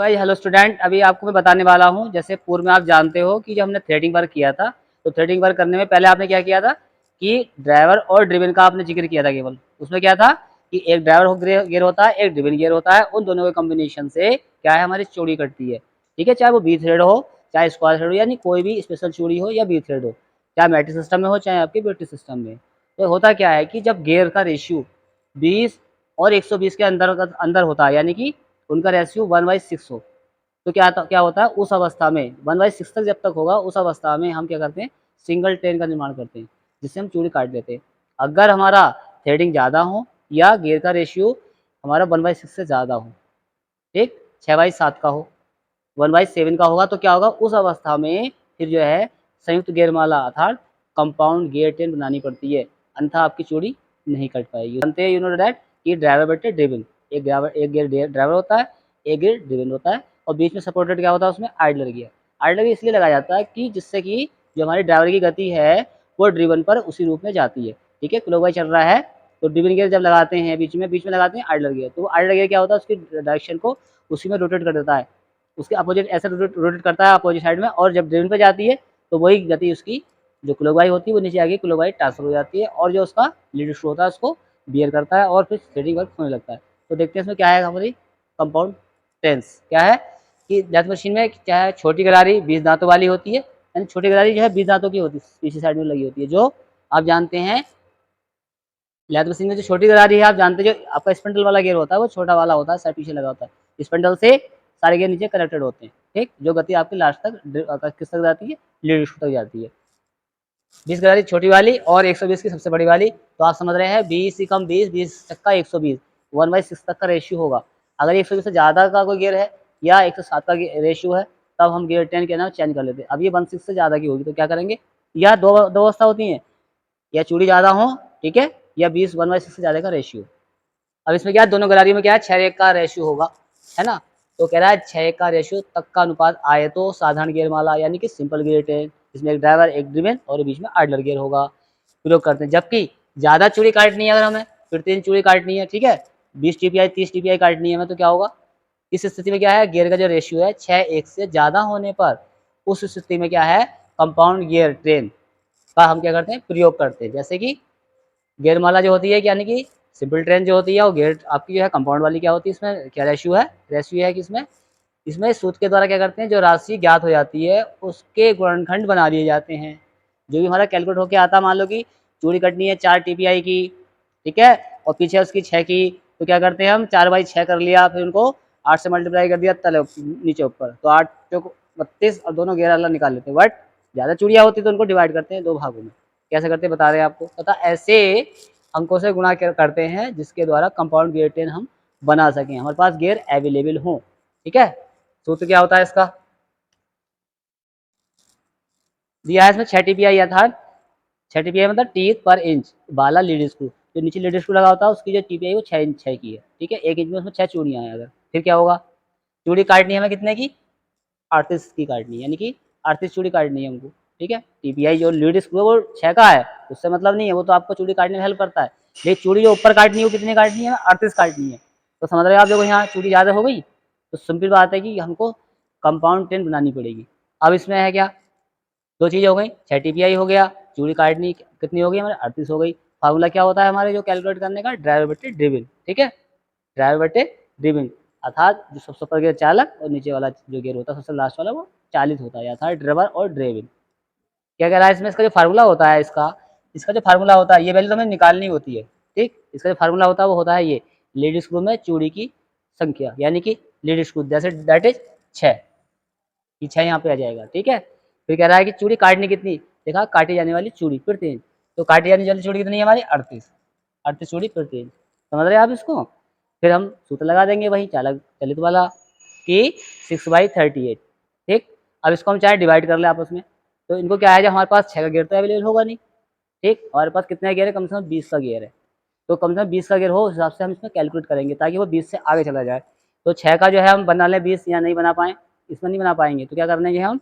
भाई hello student, अभी आपको मैं बताने वाला हूँ। जैसे पूर्व में आप जानते हो कि जब हमने थ्रेडिंग वर्क किया था, तो थ्रेडिंग वर्क करने में पहले आपने क्या किया था कि ड्राइवर और ड्रिवन का आपने जिक्र किया था। केवल उसमें क्या था कि एक ड्राइवर गियर होता है, एक ड्रिवन गियर होता है। उन दोनों के कॉम्बिनेशन से क्या है, हमारी चूड़ी कटती है। ठीक है, चाहे वो बी थ्रेड हो, चाहे स्क्वायर थ्रेड हो, यानी कोई भी स्पेशल चूड़ी हो या बी थ्रेड हो, चाहे मैट्रिक सिस्टम में हो, चाहे आपके ब्यूटी सिस्टम में। तो होता क्या है कि जब गियर का रेशियो 20 और 120 के अंदर होता है, यानी कि उनका रेशियो 1/6 हो, तो क्या होता है उस अवस्था में 1/6 तक जब तक होगा, उस अवस्था में हम क्या करते हैं, सिंगल ट्रेन का निर्माण करते हैं, जिससे हम चूड़ी काट लेते हैं। अगर हमारा थ्रेडिंग ज़्यादा हो या गियर का रेशियो हमारा 1/6 से ज़्यादा हो, ठीक, 6/7 का हो, 1/7 का होगा, तो क्या होगा उस अवस्था में फिर जो है संयुक्त गियरमाला अर्थात कंपाउंड गियर ट्रेन बनानी पड़ती है, अन्यथा आपकी चूड़ी नहीं कट पाएगी। जानते हैं यू नो दैट कि ड्राइवर बटे ड्रिवन, एक गियर ड्राइवर होता है, एक गियर ड्रिवन होता है, और बीच में सपोर्टेड क्या होता है उसमें आइडलर गियर। आइडलर गियर इसलिए लगाया जाता है कि जिससे कि जो हमारी ड्राइवर की गति है वो ड्रिवन पर उसी रूप में जाती है। ठीक है, क्लॉकवाइज चल रहा है तो ड्रिवन गियर जब लगाते हैं बीच में लगाते हैं आइडलर गियर, तो वो आइडलर गियर क्या होता है उसकी डायरेक्शन को उसी में रोटेट कर देता है, उसके अपोजिट ऐसे रोटेट करता है अपोजिट साइड में, और जब ड्रिवन पे जाती है तो वही गति उसकी जो क्लॉकवाइज होती है वो नीचे आके क्लॉकवाइज ट्रांसफर हो जाती है, और जो उसका लीड स्क्रू होता है उसको बियर करता है और फिर थ्रेडिंग वर्क होने लगता है। तो देखते हैं इसमें क्या है हमारी कंपाउंड टेंस क्या है कि लैथ मशीन में क्या है, छोटी गरारी 20 दांतों वाली होती है, यानी छोटी गरारी जो है 20 दांतों की होती है, पीछे साइड में लगी होती है। जो आप जानते हैं लैथ मशीन में जो छोटी गरारी है, आप जानते हैं जो आपका स्पिंडल वाला गियर होता है वो छोटा वाला होता है, साइड पीछे लगा होता है, स्पिंडल से सारे गियर नीचे कनेक्टेड होते हैं। ठीक, जो गति आपकी लास्ट तक किस तक जाती है, लीड स्क्रू तक जाती है। 20 गरारी छोटी वाली और 120 की सबसे बड़ी वाली। तो आप समझ रहे हैं 20 ही कम 20, 20 तक का 120, 1/6 तक का रेशियो होगा। अगर 120 से ज़्यादा का कोई गियर है या 107 का रेशियो है, तब हम गियर 10 के नाम चेंज कर लेते हैं। अब ये 1/6 से ज़्यादा की होगी तो क्या करेंगे, या दो अवस्था होती हैं, या चूड़ी ज़्यादा हो, ठीक है, या 20 1/6 से ज़्यादा का रेशियो। अब इसमें क्या है, दोनों गरारियों में क्या है 6:1 का रेशियो होगा, है ना। तो कह रहा है 6:1 का रेशियो तक का अनुपात आए तो साधारण गियर माला, यानी कि सिंपल गियर ट्रेन, इसमें एक ड्राइवर एक ड्रिवन और बीच में आइडलर गियर होगा, प्रयोग करते हैं। जबकि ज़्यादा चूड़ी काटनी है, अगर हमें फिर 3 चूड़ी काटनी है, ठीक है, 20 टीपीआई 30 टीपीआई काटनी है हमें, तो क्या होगा इस स्थिति में, क्या है गियर का जो रेशियो है 6:1 से ज़्यादा होने पर, उस स्थिति में क्या है कंपाउंड गियर ट्रेन का हम क्या करते हैं, प्रयोग करते हैं। जैसे कि गियर माला जो होती है, यानी कि सिंपल ट्रेन जो होती है, वो गियर आपकी जो है कंपाउंड वाली क्या होती है, इसमें क्या रेशियो है, रेशियो है कि इसमें सूत्र के द्वारा क्या करते हैं, जो राशि ज्ञात हो जाती है उसके गुणनखंड बना दिए जाते हैं। जो भी हमारा कैलकुलेट होके आता है, मान लो कि चूड़ी कटनी है 4 टीपीआई की, ठीक है, और पीछे उसकी 6 की, तो क्या करते हैं हम 4/6 कर लिया, फिर उनको 8 से मल्टीप्लाई कर दिया तले नीचे ऊपर, तो 8 चौक 32 और दोनों गियर अलग निकाल लेते हैं। बट ज़्यादा चूड़ियाँ होती तो उनको डिवाइड करते हैं 2 भागों में। कैसे करते हैं बता रहे हैं आपको, तथा ऐसे अंकों से गुणा करते हैं जिसके द्वारा कंपाउंड गियर ट्रेन हम बना सकें, हमारे पास गियर अवेलेबल हो। ठीक है, सूत्र क्या होता है इसका, दिया है इसमें 6 टीपीआई अर्थात 6 टीपीआई मतलब टीथ पर इंच वाला लीड स्क्रू, जो नीचे लीड स्क्रू लगा होता है उसकी जो टीपीआई वो 6 इंच 6 की है। ठीक है, 1 इंच में उसमें 6 चूड़ियाँ हैं। अगर फिर क्या होगा, चूड़ी काटनी है हमें कितने की, 38 की काटनी है, यानी कि 38 चूड़ी काटनी है हमको। ठीक है, टीपीआई जो लीड स्क्रू है वो 6 का है, उससे मतलब नहीं है, वो तो आपको चूड़ी काटने में हेल्प करता है, लेकिन चूड़ी जो ऊपर काटनी है वो कितनी काटनी है, 38 काटनी है। तो समझ रहे हो आप, देखो यहाँ चूड़ी ज़्यादा हो गई, तो सिंपल बात है कि हमको कंपाउंड ट्रेन बनानी पड़ेगी। अब इसमें है क्या, 2 चीज़ें हो गई, 6 टीपीआई हो गया, चूड़ी काटनी कितनी हो गई हमारे 38 हो गई। फार्मूला क्या होता है हमारे जो कैलकुलेट करने का, ड्राइवर बटे ड्रिवन। ठीक है, ड्राइवर बटे ड्रिवन अर्थात जो सबसे ऊपर गियर चालक और नीचे वाला जो गियर होता है सबसे लास्ट वाला वो चालित होता है, अर्थात ड्राइवर और ड्रिवन। क्या कह रहा है इसमें, इसका जो फार्मूला होता है, इसका जो फार्मूला होता है, ये वैल्यू हमें निकालनी होती है। ठीक, इसका जो फार्मूला होता है वो होता है ये, लीड स्क्रू में चूड़ी की संख्या, यानी कि लीड स्क्रू जैसे दैट इज 6, ये 6 यहाँ पे आ जाएगा। ठीक है, फिर कह रहा है कि चूड़ी काटनी कितनी, देखा काटी जाने वाली चूड़ी फिर 3, तो काटी जाने वाली चूड़ी कितनी है हमारी 38 चूड़ी फिर 3। समझ रहे हैं आप इसको, फिर हम सूत्र लगा देंगे वही चालक चलित वाला कि 6/38। ठीक, अब इसको हम चाहे डिवाइड कर ले आपस में, तो इनको क्या है, जब हमारे पास 6 का गियर तो अवेलेबल होगा नहीं। ठीक, हमारे पास कितना गियर है, कम से कम 20 का गियर है, तो कम से कम 20 का गियर हो, उस हिसाब से हम इसमें कैलकुलेट करेंगे ताकि वो 20 से आगे चला जाए। तो 6 का जो है हम बना लें 20 या नहीं बना पाएँ, इसमें नहीं बना पाएंगे, तो क्या करने हम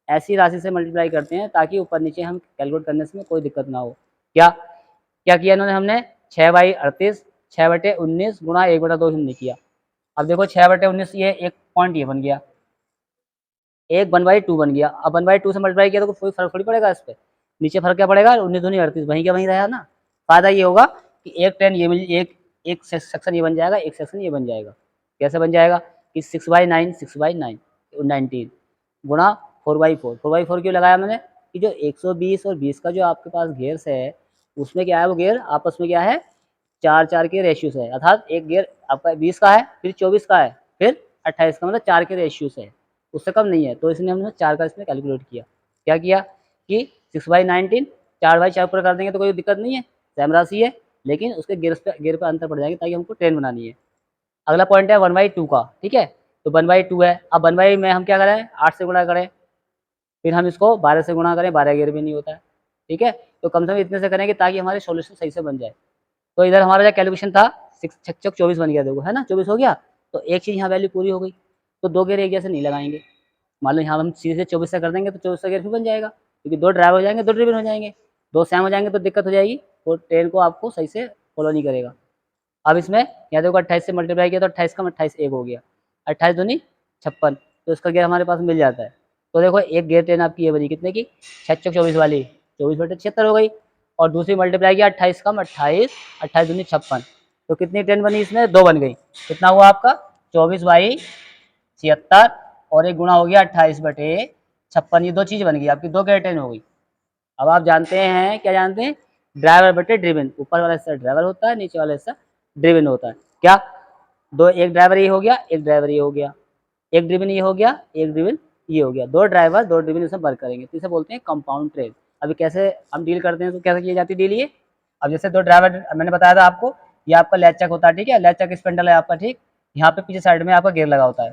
ऐसी राशि से मल्टीप्लाई करते हैं ताकि ऊपर नीचे हम कैलकुलेट करने में कोई दिक्कत ना हो। क्या क्या किया इन्होंने, हमने 6/38 6/19 गुणा 1/2 हमने किया, अब देखो 6/19 ये एक पॉइंट ये बन गया, एक 1/2 बन गया। अब 1/2 से मल्टीप्लाई किया तो कोई फर्क थोड़ी पड़ेगा इस पे। नीचे फर्क क्या पड़ेगा, 19 दूनी 38, वहीं क्या वहीं रहा ना। फायदा ये होगा कि एक टेन ये मिल एक एक सेक्शन ये बन जाएगा, एक सेक्शन ये बन जाएगा। कैसे बन जाएगा कि 6/9 6/9 19 गुणा 4/4। 4/4 क्यों लगाया मैंने कि जो 120 और 20 का जो आपके पास घेर्स है उसमें क्या है, वो घेर आपस में क्या है, 4-4 के रेशियो से है। अर्थात एक घेर आपका 20 का है, फिर 24 का है, फिर 28 का, मतलब 4 के रेशियो से है, उससे कम नहीं है। तो इसलिए हमने 4 का इसमें कैलकुलेट किया। क्या किया कि 6/19 4/4 पूरा कर देंगे तो कोई दिक्कत नहीं है, सेम राशि है, लेकिन उसके गिर पे अंतर पड़ जाएंगे ताकि हमको ट्रेन बनानी है। अगला पॉइंट है 1/2 का, ठीक है। तो 1/2 है, अब 1/2 में हम क्या करें, 8 से गुणा करें, फिर हम इसको 12 से गुणा करें, 12 गिर भी नहीं होता है, ठीक है। तो कम से कम इतने से करेंगे ताकि हमारे सॉल्यूशन सही से बन जाए। तो इधर हमारा जो कैलकुलेशन था 6 6 24 बन गया, देखो है ना, 24 हो गया। तो एक चीज़ यहाँ वैल्यू पूरी हो गई। तो दो गेयर एक जैसे नहीं लगाएंगे। मान लो यहाँ हम सीधे 24 से कर देंगे तो 24 का गेयर फिर बन जाएगा, क्योंकि दो ड्राइव हो जाएंगे, दो ड्रिवन हो जाएंगे। दो सेम हो जाएंगे तो दिक्कत हो जाएगी, वो ट्रेन को आपको सही से फॉलो नहीं करेगा। अब इसमें यहाँ देखो 28 से मल्टीप्लाई किया तो 28 का 28 एक हो गया, 28 दूनी 56, तो इसका गेयर हमारे पास मिल जाता है। तो देखो एक गेयर ट्रेन आपकी ये बनी कितने की, 6 24 वाली, 24/76 हो गई। और दूसरी मल्टीप्लाई किया 28 कम 28, 28 दूनी 56, तो कितनी ट्रेन बनी इसमें, दो बन गई। कितना हुआ आपका 24/76, और एक गुणा हो गया 28/56, ये दो चीज़ बन गई आपकी, दो गेयर ट्रेन हो गई। अब आप जानते हैं, क्या जानते हैं, ड्राइवर बटे ड्रिवन, ऊपर वाला हिस्सा ड्राइवर होता है, नीचे वाला हिस्सा ड्रिवन होता है। क्या दो, एक ड्राइवर ये हो गया, एक ड्राइवर ये हो गया, एक ड्रिवन ये हो गया, एक ड्रिवन ये हो गया, दो ड्राइवर दो ड्रिवन इसमें वर्क करेंगे, तो इसे बोलते हैं कंपाउंड ट्रेन। अभी कैसे हम डील करते हैं, तो कैसे की जाती है डील ये। अब जैसे दो ड्राइवर मैंने बताया था आपको, ये आपका लैचक होता है, ठीक है, लैचक स्पेंडल है आपका, ठीक। यहाँ पे पीछे साइड में आपका गेयर लगा होता है।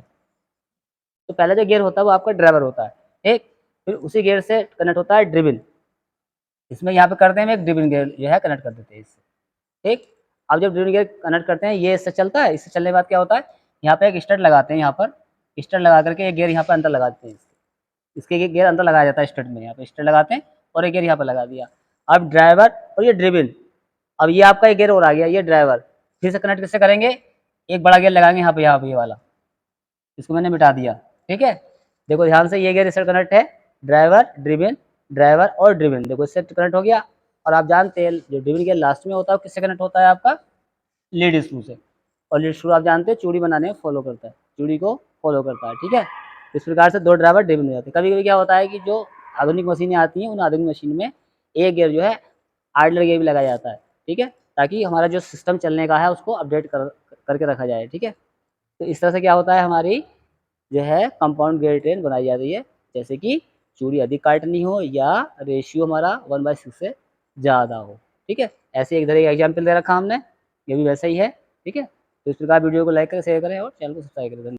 तो पहला जो गेयर होता है वो आपका ड्राइवर होता है, ठीक। फिर उसी गेयर से कनेक्ट होता है ड्रिवन, इसमें यहाँ पे करते हैं, एक ड्रिवन गियर जो है कनेक्ट कर देते हैं इससे, ठीक। अब जब ड्रिवन गियर कनेक्ट करते हैं, ये इससे चलता है, इससे चलने के बाद क्या होता है, यहाँ पे एक स्टड लगाते हैं, यहाँ पर स्टड लगा करके एक गियर यहाँ पे अंदर लगा देते हैं, इसके एक गियर अंदर लगाया जाता है स्टड में, यहाँ पे स्टड लगाते हैं और एक गियर यहाँ पर लगा दिया। अब ड्राइवर और ये ड्रिवन, अब ये आपका एक गियर और आ गया, ये ड्राइवर, फिर से कनेक्ट किससे करेंगे, एक बड़ा गियर लगाएंगे यहाँ पे ये वाला, इसको मैंने मिटा दिया, ठीक है। देखो ध्यान से, ये गियर इससे कनेक्ट है, ड्राइवर ड्रिवन, ड्राइवर और ड्रिवन, देखो इससे कनेक्ट हो गया। और आप जानते हैं जो ड्रिवन गियर लास्ट में होता है किससे कनेक्ट होता है, आपका लीड स्क्रू से। और लीड स्क्रू आप जानते हैं चूड़ी बनाने में फॉलो करता है, चूड़ी को फॉलो करता है, ठीक है। इस प्रकार से दो ड्राइवर ड्रिवन हो जाते हैं। कभी कभी क्या होता है कि जो आधुनिक मशीनें आती हैं, उन आधुनिक मशीन में एक गियर जो है आइडलर गियर भी लगाया जाता है, ठीक है, ताकि हमारा जो सिस्टम चलने का है उसको अपडेट करके रखा जाए, ठीक है। तो इस तरह से क्या होता है, हमारी जो है कंपाउंड गियर ट्रेन बनाई जाती है, जैसे कि चूड़ी अधिक काटनी हो या रेशियो हमारा 1/6 से ज़्यादा हो, ठीक है। ऐसे एक तरह का एग्जाम्पल दे रखा हमने, ये भी वैसा ही है, ठीक है। तो इस प्रकार वीडियो को लाइक करें, शेयर करें और चैनल को सब्सक्राइब करें।